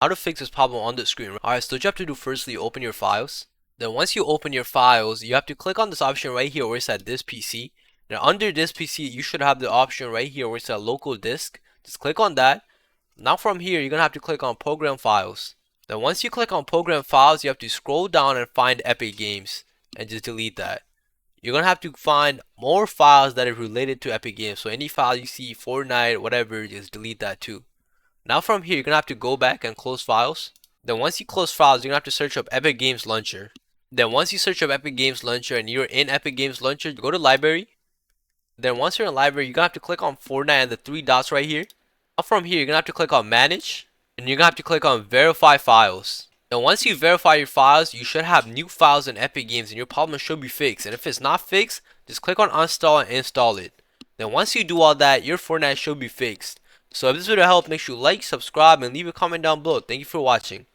How to fix this problem on the screen. Alright, so what you have to do firstly, open your files. Then once you open your files, you have to click on this option right here where it says this PC. Now under this PC, you should have the option right here where it says local disk. Just click on that. Now from here, you're going to have to click on program files. Then once you click on program files, you have to scroll down and find Epic Games and just delete that. You're going to have to find more files that are related to Epic Games. So any file you see, Fortnite, whatever, just delete that too. Now from here, you're going to have to go back and close files. Then once you close files, you're going to have to search up Epic Games Launcher. Then once you search up Epic Games Launcher and you're in Epic Games Launcher, go to library. Then once you're in library, you're going to have to click on Fortnite and the three dots right here. Now from here, you're going to have to click on manage. And you're going to have to click on verify files. Now once you verify your files, you should have new files in Epic Games and your problem should be fixed. And if it's not fixed, just click on uninstall and install it. Then once you do all that, your Fortnite should be fixed. So if this video helped, make sure you like, subscribe, and leave a comment down below. Thank you for watching.